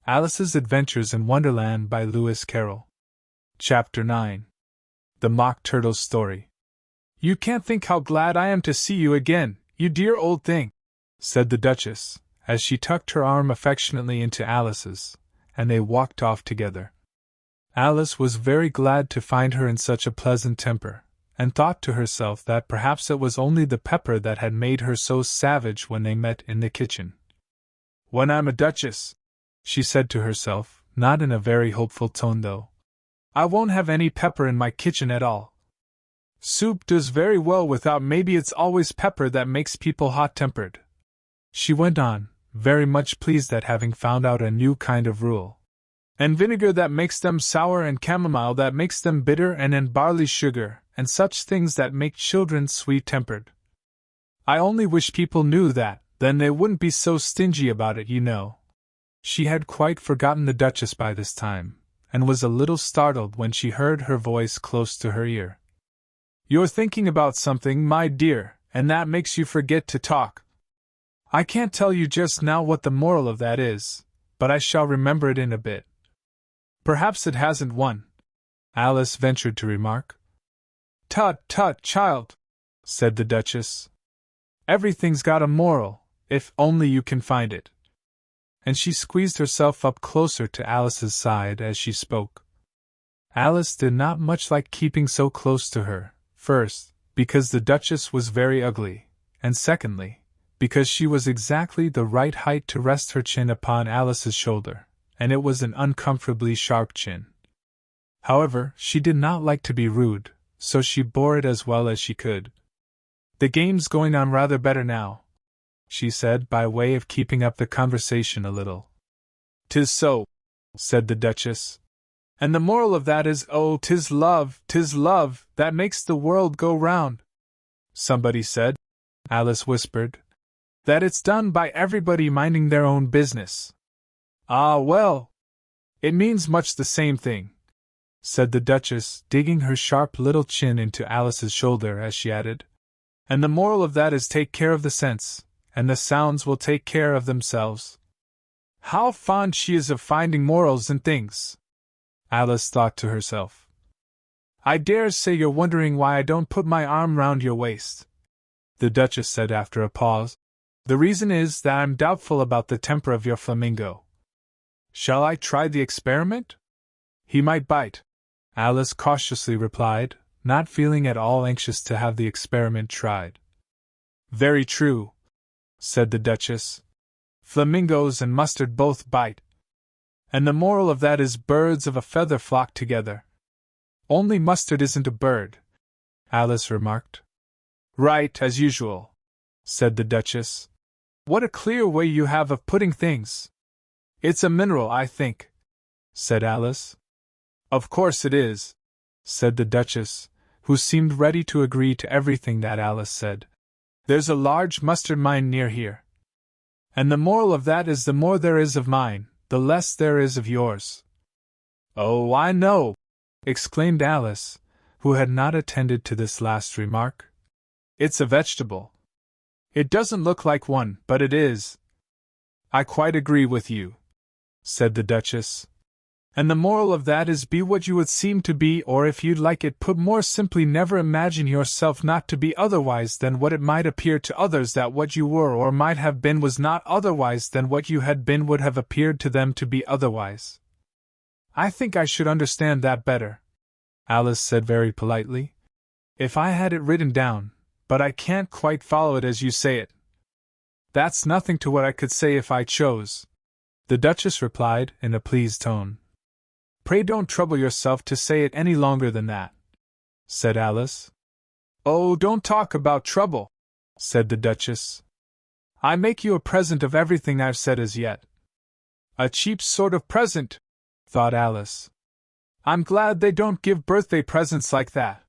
Alice's Adventures in Wonderland by Lewis Carroll. Chapter 9. The Mock Turtle's Story. "You can't think how glad I am to see you again, you dear old thing," said the Duchess, as she tucked her arm affectionately into Alice's, and they walked off together. Alice was very glad to find her in such a pleasant temper, and thought to herself that perhaps it was only the pepper that had made her so savage when they met in the kitchen. "When I'm a duchess," she said to herself, not in a very hopeful tone though, "I won't have any pepper in my kitchen at all. Soup does very well without, maybe it's always pepper that makes people hot-tempered," she went on, very much pleased at having found out a new kind of rule. "And vinegar that makes them sour, and chamomile that makes them bitter, and barley sugar, and such things that make children sweet-tempered. I only wish people knew that, then they wouldn't be so stingy about it, you know." She had quite forgotten the Duchess by this time, and was a little startled when she heard her voice close to her ear. "You're thinking about something, my dear, and that makes you forget to talk. I can't tell you just now what the moral of that is, but I shall remember it in a bit." "Perhaps it hasn't one," Alice ventured to remark. "Tut, tut, child," said the Duchess. "Everything's got a moral, if only you can find it." And she squeezed herself up closer to Alice's side as she spoke. Alice did not much like keeping so close to her, first, because the Duchess was very ugly, and secondly, because she was exactly the right height to rest her chin upon Alice's shoulder, and it was an uncomfortably sharp chin. However, she did not like to be rude, so she bore it as well as she could. "The game's going on rather better now," she said, by way of keeping up the conversation a little. "'Tis so," said the Duchess. "And the moral of that is, oh, 'tis love, that makes the world go round." "Somebody said," Alice whispered, "that it's done by everybody minding their own business." "Ah, well, it means much the same thing," said the Duchess, digging her sharp little chin into Alice's shoulder as she added, "and the moral of that is, take care of the sense, and the sounds will take care of themselves." "How fond she is of finding morals in things," Alice thought to herself. "I dare say you're wondering why I don't put my arm round your waist," the Duchess said after a pause. "The reason is that I'm doubtful about the temper of your flamingo." "Shall I try the experiment?" "He might bite," Alice cautiously replied, not feeling at all anxious to have the experiment tried. "Very true," said the Duchess. "Flamingos and mustard both bite. And the moral of that is, birds of a feather flock together." "Only mustard isn't a bird," Alice remarked. "Right, as usual," said the Duchess. "What a clear way you have of putting things." "It's a mineral, I think," said Alice. "Of course it is," said the Duchess, who seemed ready to agree to everything that Alice said. "There's a large mustard mine near here. And the moral of that is, the more there is of mine, the less there is of yours." "Oh, I know!" exclaimed Alice, who had not attended to this last remark. "It's a vegetable. It doesn't look like one, but it is." "I quite agree with you," said the Duchess. "And the moral of that is, be what you would seem to be, or if you'd like it put more simply, never imagine yourself not to be otherwise than what it might appear to others that what you were or might have been was not otherwise than what you had been would have appeared to them to be otherwise." "I think I should understand that better," Alice said very politely, "if I had it written down, but I can't quite follow it as you say it." "That's nothing to what I could say if I chose," the Duchess replied in a pleased tone. "Pray don't trouble yourself to say it any longer than that," said Alice. "Oh, don't talk about trouble," said the Duchess. "I make you a present of everything I've said as yet." "A cheap sort of present," thought Alice. "I'm glad they don't give birthday presents like that."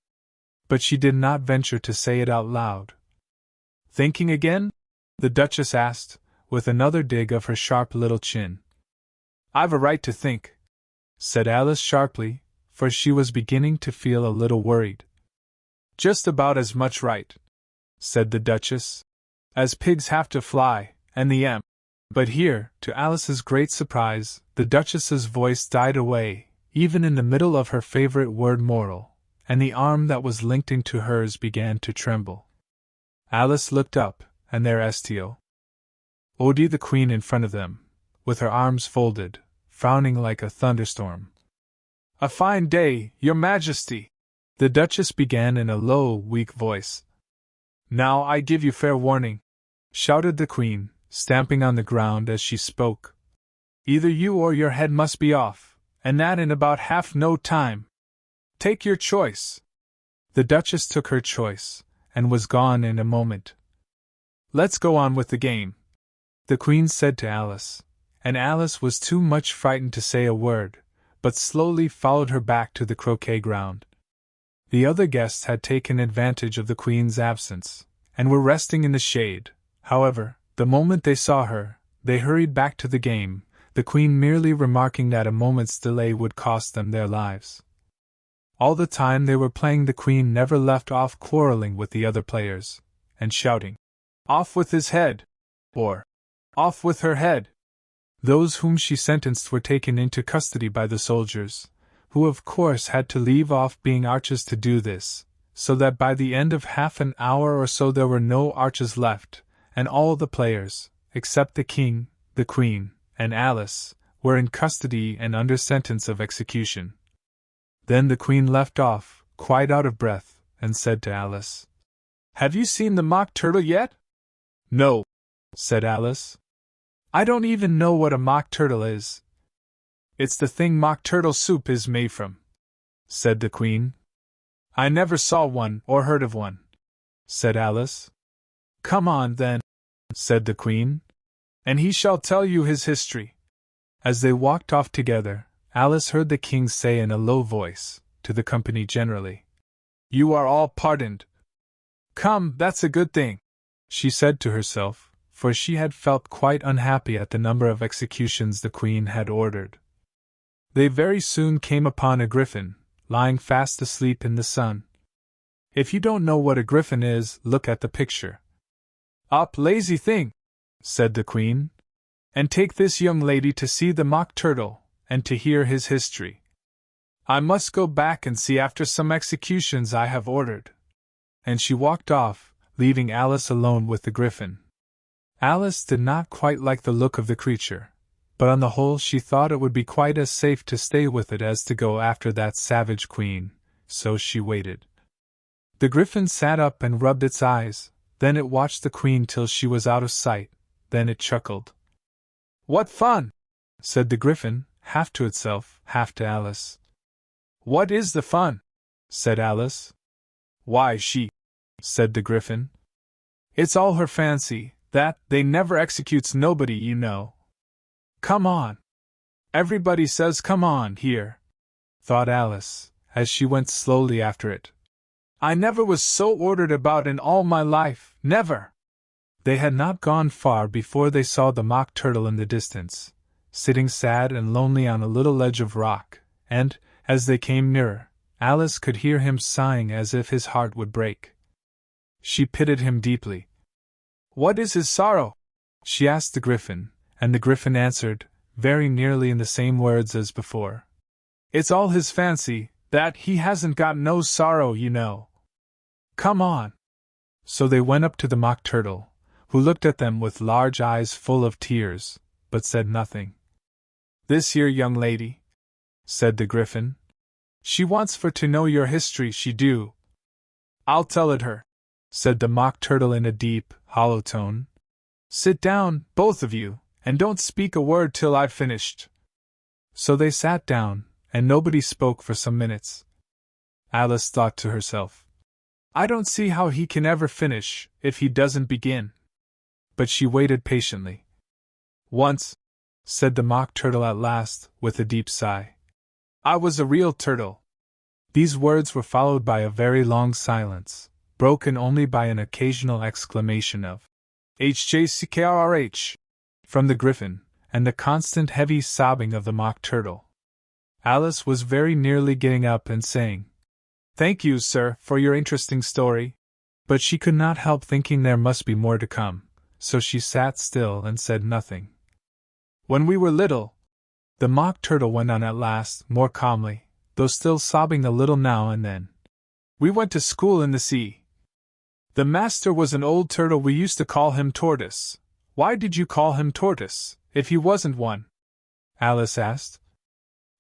But she did not venture to say it out loud. "Thinking again?" the Duchess asked, with another dig of her sharp little chin. "I've a right to think," said Alice sharply, for she was beginning to feel a little worried. "Just about as much right," said the Duchess, "as pigs have to fly, and the But here, to Alice's great surprise, the Duchess's voice died away, even in the middle of her favorite word moral, and the arm that was linked into hers began to tremble. Alice looked up, and there Sto. Odie the Queen in front of them, with her arms folded, frowning like a thunderstorm. "A fine day, Your Majesty!" the Duchess began in a low, weak voice. "Now I give you fair warning," shouted the Queen, stamping on the ground as she spoke. "Either you or your head must be off, and that in about half no time. Take your choice." The Duchess took her choice, and was gone in a moment. "Let's go on with the game," the Queen said to Alice, and Alice was too much frightened to say a word, but slowly followed her back to the croquet ground. The other guests had taken advantage of the Queen's absence, and were resting in the shade. However, the moment they saw her, they hurried back to the game, the Queen merely remarking that a moment's delay would cost them their lives. All the time they were playing, the Queen never left off quarreling with the other players, and shouting, "Off with his head!" or "Off with her head!" Those whom she sentenced were taken into custody by the soldiers, who of course had to leave off being archers to do this, so that by the end of half an hour or so there were no archers left, and all the players, except the King, the Queen, and Alice, were in custody and under sentence of execution. Then the Queen left off, quite out of breath, and said to Alice, "Have you seen the Mock Turtle yet?" "No," said Alice. "I don't even know what a Mock Turtle is." "It's the thing Mock Turtle soup is made from," said the Queen. "I never saw one or heard of one," said Alice. "Come on, then," said the Queen, "and he shall tell you his history." As they walked off together, Alice heard the King say in a low voice, to the company generally, "You are all pardoned." "Come, that's a good thing," she said to herself, for she had felt quite unhappy at the number of executions the Queen had ordered. They very soon came upon a griffin, lying fast asleep in the sun. If you don't know what a griffin is, look at the picture. "Up, lazy thing," said the Queen, "and take this young lady to see the Mock Turtle, and to hear his history. I must go back and see after some executions I have ordered." And she walked off, leaving Alice alone with the griffin. Alice did not quite like the look of the creature, but on the whole she thought it would be quite as safe to stay with it as to go after that savage Queen, so she waited. The griffin sat up and rubbed its eyes, then it watched the Queen till she was out of sight, then it chuckled. "What fun!" said the griffin, half to itself, half to Alice. "What is the fun?" said Alice. "Why, said the griffin. "It's all her fancy, that they never executes nobody, you know." "Come on. Everybody says come on here," thought Alice, as she went slowly after it. "I never was so ordered about in all my life, never!" They had not gone far before they saw the Mock Turtle in the distance, sitting sad and lonely on a little ledge of rock, and, as they came nearer, Alice could hear him sighing as if his heart would break. She pitied him deeply. "What is his sorrow?" she asked the griffin, and the griffin answered, very nearly in the same words as before. "It's all his fancy, that he hasn't got no sorrow, you know. Come on." So they went up to the Mock Turtle, who looked at them with large eyes full of tears, but said nothing. "This here young lady," said the griffin. "She wants for to know your history, she do." "I'll tell it her," said the Mock Turtle in a deep, hollow tone. "Sit down, both of you, and don't speak a word till I've finished." So they sat down, and nobody spoke for some minutes. Alice thought to herself, "I don't see how he can ever finish, if he doesn't begin." But she waited patiently. "Once," said the Mock Turtle at last, with a deep sigh, "I was a real turtle." These words were followed by a very long silence, broken only by an occasional exclamation of "HJCKRH" from the griffin, and the constant heavy sobbing of the Mock Turtle. Alice was very nearly getting up and saying, "Thank you, sir, for your interesting story," but she could not help thinking there must be more to come, so she sat still and said nothing. When we were little, the Mock Turtle went on at last, more calmly, though still sobbing a little now and then. We went to school in the sea. The master was an old turtle. We used to call him Tortoise. Why did you call him Tortoise, if he wasn't one? Alice asked.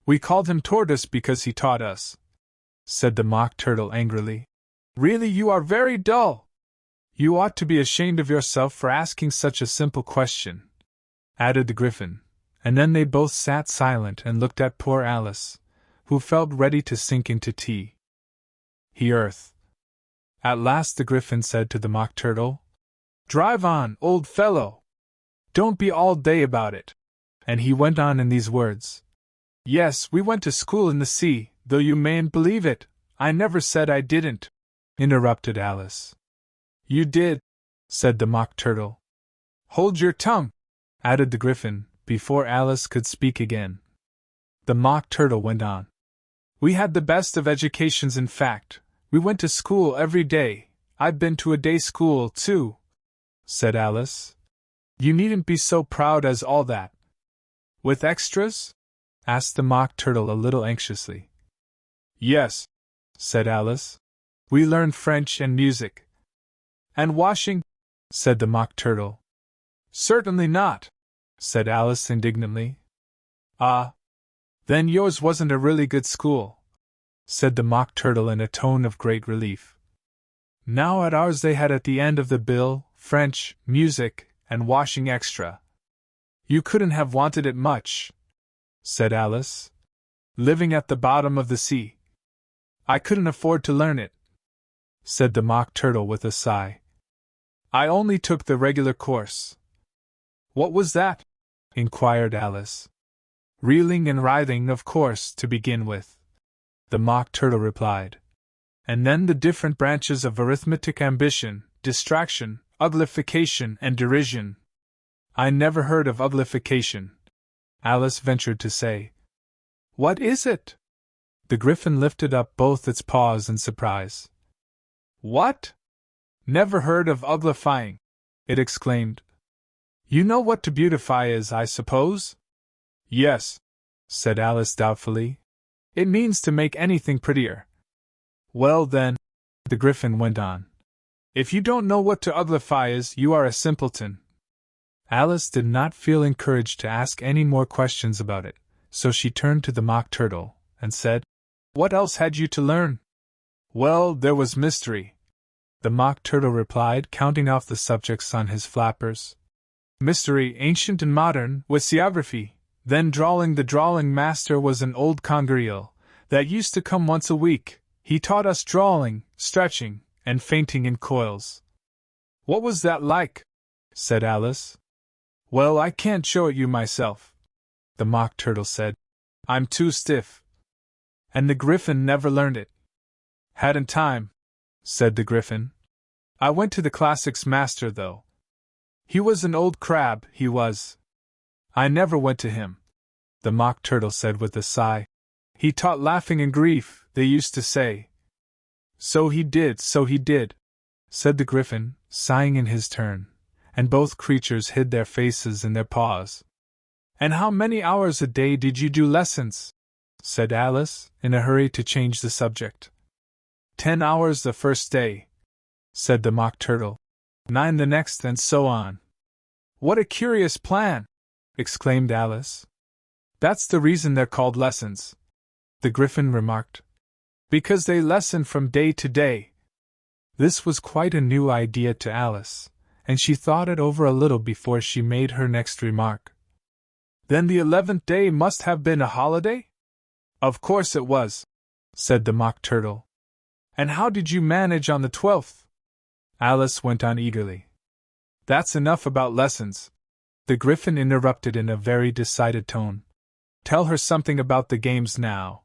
We called him Tortoise because he taught us, said the Mock Turtle angrily. Really, you are very dull. You ought to be ashamed of yourself for asking such a simple question, added the Gryphon, and then they both sat silent and looked at poor Alice, who felt ready to sink into tea. Earth. At last the Gryphon said to the Mock Turtle, Drive on, old fellow! Don't be all day about it. And he went on in these words. Yes, we went to school in the sea, though you mayn't believe it. I never said I didn't, interrupted Alice. You did, said the Mock Turtle. Hold your tongue, added the Gryphon, before Alice could speak again. The Mock Turtle went on. We had the best of educations. In fact, we went to school every day. I've been to a day school, too, said Alice. You needn't be so proud as all that. With extras? Asked the Mock Turtle a little anxiously. Yes, said Alice. We learned French and music. And washing? Said the Mock Turtle. Certainly not, said Alice indignantly. Ah, then yours wasn't a really good school, said the Mock Turtle in a tone of great relief. Now at ours they had at the end of the bill, French, music, and washing extra. You couldn't have wanted it much, said Alice. Living at the bottom of the sea. I couldn't afford to learn it, said the Mock Turtle with a sigh. I only took the regular course. What was that? Inquired Alice. Reeling and writhing, of course, to begin with, the Mock Turtle replied. And then the different branches of arithmetic, ambition, distraction, uglification, and derision. I never heard of uglification, Alice ventured to say. What is it? The Gryphon lifted up both its paws in surprise. What? Never heard of uglifying, it exclaimed. You know what to beautify is, I suppose? Yes, said Alice doubtfully. It means to make anything prettier. Well then, the Gryphon went on, if you don't know what to uglify is, you are a simpleton. Alice did not feel encouraged to ask any more questions about it, so she turned to the Mock Turtle and said, What else had you to learn? Well, there was mystery, the Mock Turtle replied, counting off the subjects on his flappers. Mystery, ancient and modern, was geography. Then drawing. The drawing master was an old congereel that used to come once a week. He taught us drawing, stretching, and fainting in coils. What was that like? Said Alice. Well, I can't show it you myself, the Mock Turtle said. I'm too stiff. And the Gryphon never learned it. Hadn't time, said the Gryphon. I went to the classics master, though. He was an old crab, he was. I never went to him, the Mock Turtle said with a sigh. He taught laughing and grief, they used to say. So he did, said the Gryphon, sighing in his turn, and both creatures hid their faces in their paws. And how many hours a day did you do lessons? Said Alice, in a hurry to change the subject. 10 hours the first day, said the Mock Turtle. 9 the next, and so on. What a curious plan! Exclaimed Alice. That's the reason they're called lessons, the Gryphon remarked. Because they lesson from day to day. This was quite a new idea to Alice, and she thought it over a little before she made her next remark. Then the 11th day must have been a holiday? Of course it was, said the Mock Turtle. And how did you manage on the 12th? Alice went on eagerly. That's enough about lessons, the Gryphon interrupted in a very decided tone. Tell her something about the games now.